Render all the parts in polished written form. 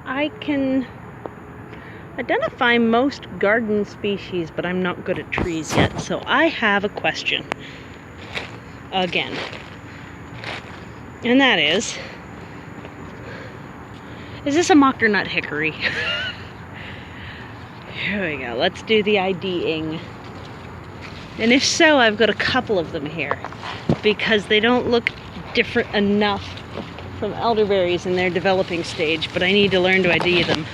I can identify most garden species, but I'm not good at trees yet, so I have a question. Again. And that is this a Mockernut hickory? Here we go, let's do the IDing. And if so, I've got a couple of them here, because they don't look different enough from elderberries in their developing stage, but I need to learn to ID them.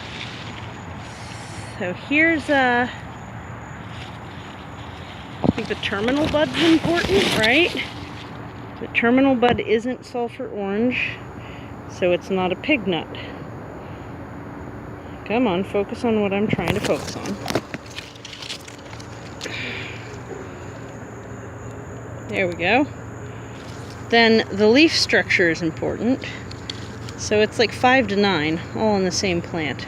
So here's I think the terminal bud's important, right? The terminal bud isn't sulfur orange, so it's not a pig nut. Come on, focus on what I'm trying to focus on. There we go. Then the leaf structure is important. So it's like 5 to 9, all on the same plant.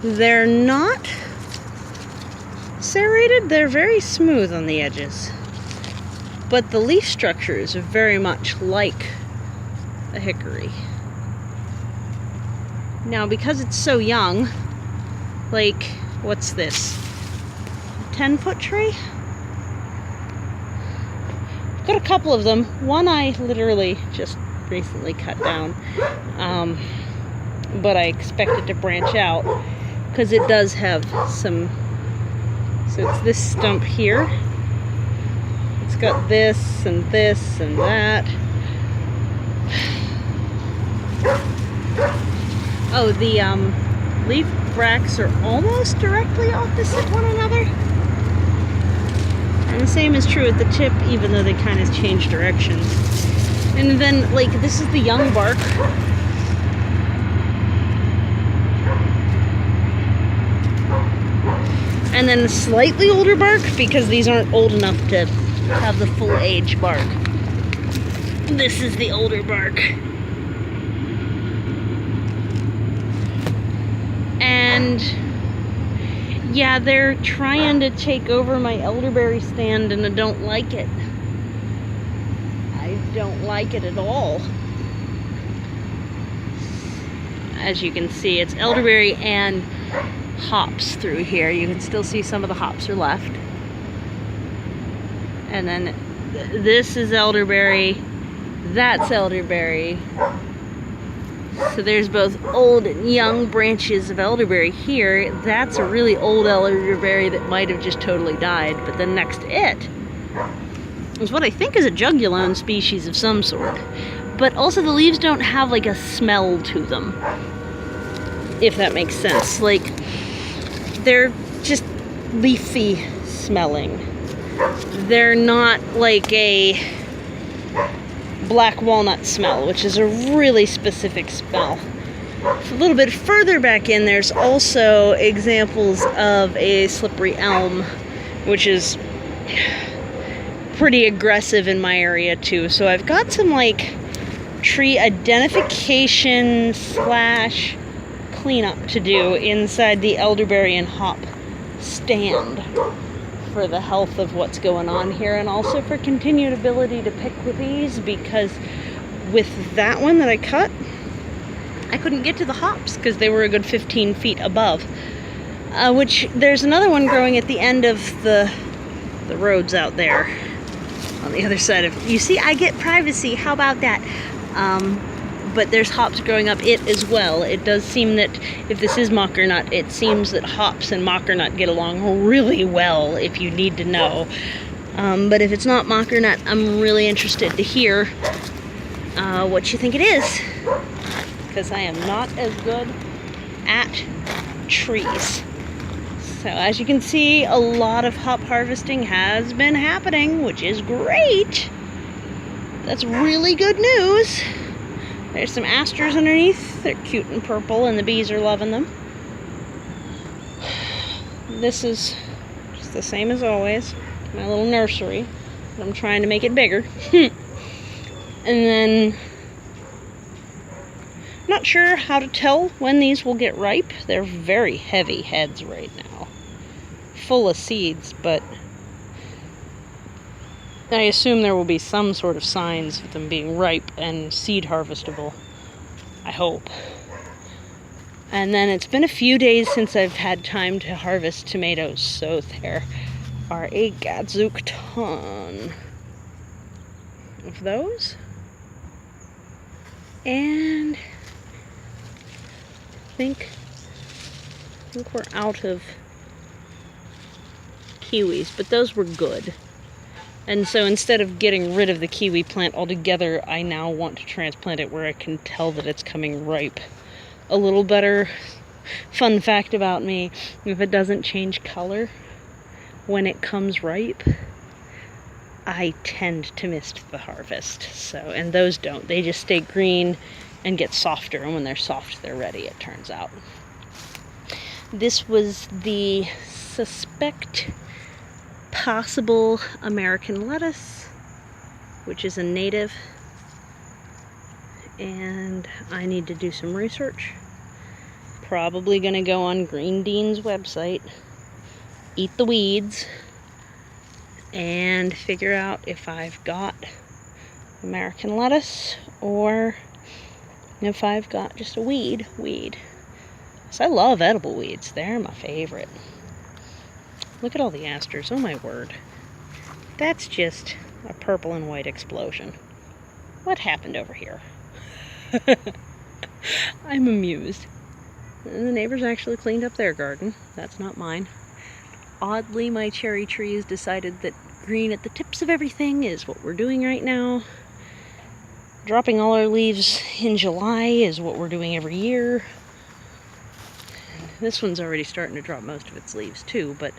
They're not serrated, they're very smooth on the edges. But the leaf structure is very much like a hickory. Now, because it's so young, like, what's this? A 10-foot tree? I've got a couple of them. One I literally just recently cut down. But I expect it to branch out because it does have some. So it's this stump here. It's got this and this and that. Oh, the leaf bracts are almost directly opposite one another. And the same is true at the tip, even though they kind of change directions. And then, like, this is the young bark. And then the slightly older bark, because these aren't old enough to have the full age bark. This is the older bark. And yeah, they're trying to take over my elderberry stand, and I don't like it. I don't like it at all. As you can see, it's elderberry and hops through here. You can still see some of the hops are left. And then this is elderberry, that's elderberry. So there's both old and young branches of elderberry here. That's a really old elderberry that might have just totally died. But then next to it is what I think is a jugulone species of some sort. But also the leaves don't have like a smell to them, if that makes sense. Like, they're just leafy smelling. They're not like a black walnut smell, which is a really specific smell. A little bit further back in, there's also examples of a slippery elm, which is pretty aggressive in my area too. So I've got some like tree identification / cleanup to do inside the elderberry and hop stand for the health of what's going on here, and also for continued ability to pick with these, because with that one that I cut, I couldn't get to the hops because they were a good 15 feet above. Which there's another one growing at the end of the roads out there on the other side of. You see, I get privacy. How about that? But there's hops growing up it as well. It does seem that if this is mockernut, it seems that hops and mockernut get along really well, if you need to know. But if it's not mockernut, I'm really interested to hear what you think it is, because I am not as good at trees. So as you can see, a lot of hop harvesting has been happening, which is great. That's really good news. There's some asters underneath. They're cute and purple, and the bees are loving them. This is just the same as always. My little nursery. I'm trying to make it bigger. And then, not sure how to tell when these will get ripe. They're very heavy heads right now. Full of seeds, but I assume there will be some sort of signs of them being ripe and seed harvestable. I hope. And then it's been a few days since I've had time to harvest tomatoes, so there are a gadzooks ton of those. And I think we're out of kiwis, but those were good. And so instead of getting rid of the kiwi plant altogether, I now want to transplant it where I can tell that it's coming ripe a little better. Fun fact about me, if it doesn't change color when it comes ripe, I tend to miss the harvest. So, and those don't. They just stay green and get softer, and when they're soft, they're ready, it turns out. This was the suspect possible American lettuce, which is a native, and I need to do some research. Probably gonna go on Green Dean's website, eat the weeds, and figure out if I've got American lettuce or if I've got just a weed. So I love edible weeds. They're my favorite. Look at all the asters. Oh my word. That's just a purple and white explosion. What happened over here? I'm amused. And the neighbors actually cleaned up their garden. That's not mine. Oddly, my cherry trees decided that green at the tips of everything is what we're doing right now. Dropping all our leaves in July is what we're doing every year. This one's already starting to drop most of its leaves too, but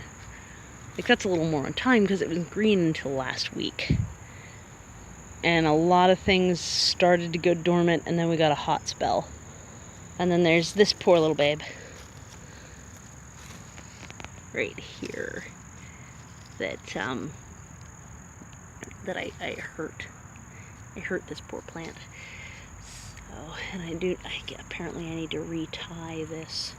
it cuts a little more on time because it was green until last week. And a lot of things started to go dormant, and then we got a hot spell. And then there's this poor little babe right here that I hurt. I hurt this poor plant. So, and apparently I need to retie this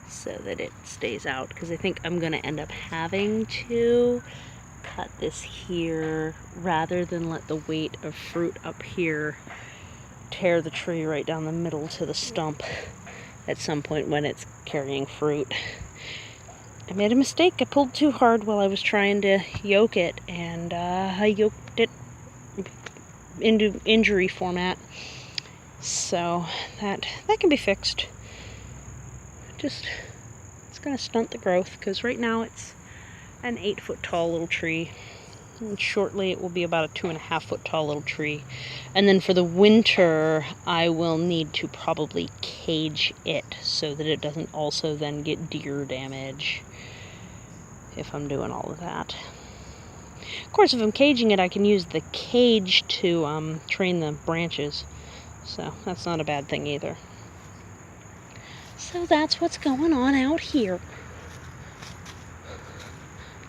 so that it stays out, because I think I'm going to end up having to cut this here rather than let the weight of fruit up here tear the tree right down the middle to the stump at some point when it's carrying fruit. I made a mistake. I pulled too hard while I was trying to yoke it, and I yoked it into injury format. So that can be fixed. It's going to stunt the growth, because right now it's an 8-foot tall little tree. And shortly it will be about a 2.5-foot tall little tree. And then for the winter, I will need to probably cage it so that it doesn't also then get deer damage if I'm doing all of that. Of course, if I'm caging it, I can use the cage to train the branches. So that's not a bad thing either. So that's what's going on out here.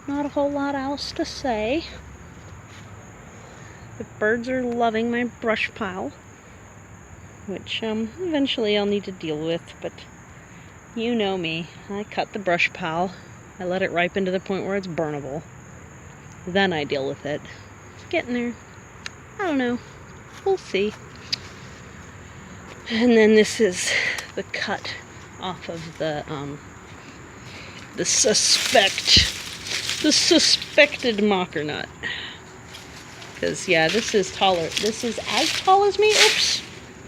Not a whole lot else to say. The birds are loving my brush pile, which eventually I'll need to deal with, but you know me. I cut the brush pile, I let it ripen to the point where it's burnable, then I deal with it. It's getting there. I don't know. We'll see. And then this is the cut off of the suspected Mockernut. Because, yeah, this is taller. This is as tall as me. Oops,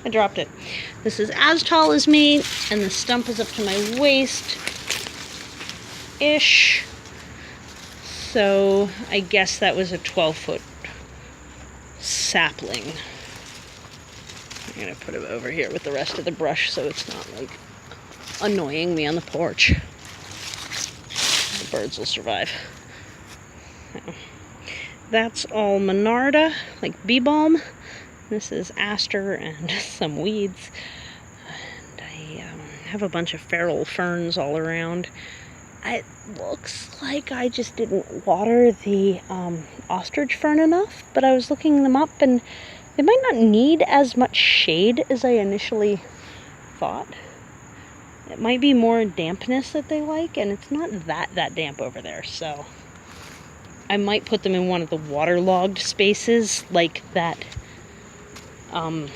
I dropped it. This is as tall as me, and the stump is up to my waist-ish. So, I guess that was a 12-foot sapling. I'm going to put him over here with the rest of the brush so it's not, like, annoying me on the porch. The birds will survive. That's all Monarda, like bee balm. This is aster and some weeds. And I have a bunch of feral ferns all around. It looks like I just didn't water the ostrich fern enough, but I was looking them up and they might not need as much shade as I initially thought. It might be more dampness that they like, and it's not that damp over there, so I might put them in one of the waterlogged spaces like that. I'll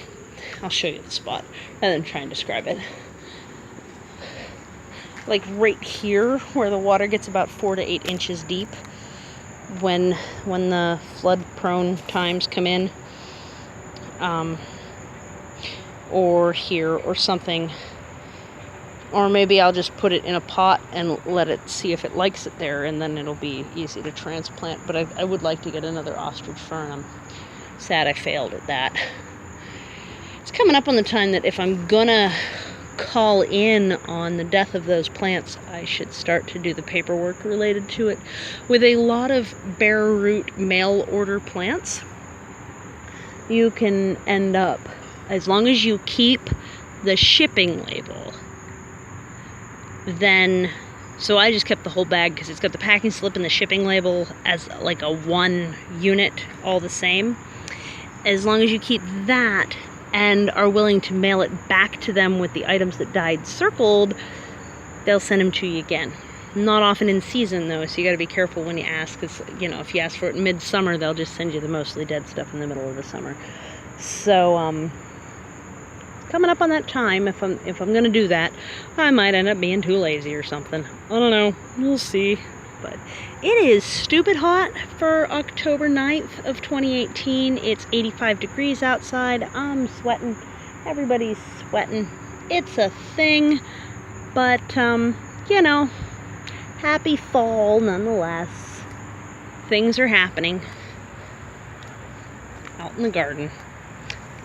show you the spot rather than try and describe it. like right here where the water gets about 4 to 8 inches deep when the flood prone times come in, or here or something. Or maybe I'll just put it in a pot and let it see if it likes it there, and then it'll be easy to transplant. But I would like to get another ostrich fern. I'm sad I failed at that. It's coming up on the time that if I'm gonna call in on the death of those plants, I should start to do the paperwork related to it. With a lot of bare root mail order plants, you can end up, as long as you keep the shipping label, then, so I just kept the whole bag because it's got the packing slip and the shipping label as like a one unit, all the same. As long as you keep that and are willing to mail it back to them with the items that died circled, they'll send them to you again. Not often in season though, so you got to be careful when you ask, because you know, if you ask for it in midsummer, they'll just send you the mostly dead stuff in the middle of the summer. So coming up on that time, if I'm gonna do that, I might end up being too lazy or something. I don't know, we'll see. But it is stupid hot for October 9th of 2018. It's 85 degrees outside. I'm sweating. Everybody's sweating. It's a thing. But, you know, happy fall nonetheless. Things are happening out in the garden.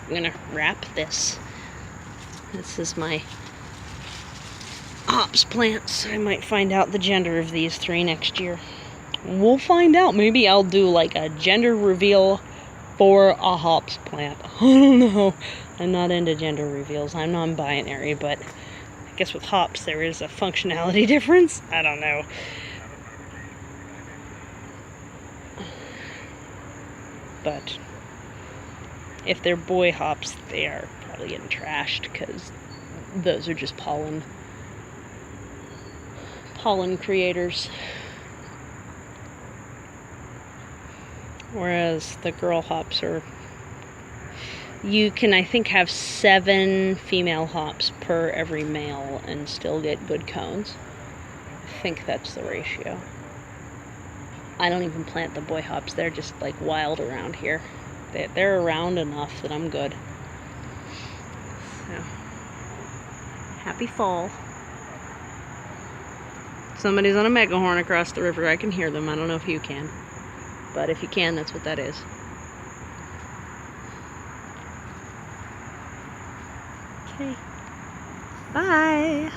I'm gonna wrap this. This is my hops plants. I might find out the gender of these 3 next year. We'll find out. Maybe I'll do like a gender reveal for a hops plant. I don't know. I'm not into gender reveals. I'm non-binary, but I guess with hops there is a functionality difference. I don't know. But if they're boy hops, they are probably getting trashed because those are just pollen creators. Whereas the girl hops are, you can, I think, have 7 female hops per every male and still get good cones. I think that's the ratio. I don't even plant the boy hops. They're just like wild around here. They're around enough that I'm good. So, happy fall. Somebody's on a megahorn across the river. I can hear them. I don't know if you can. But if you can, that's what that is. Okay. Bye.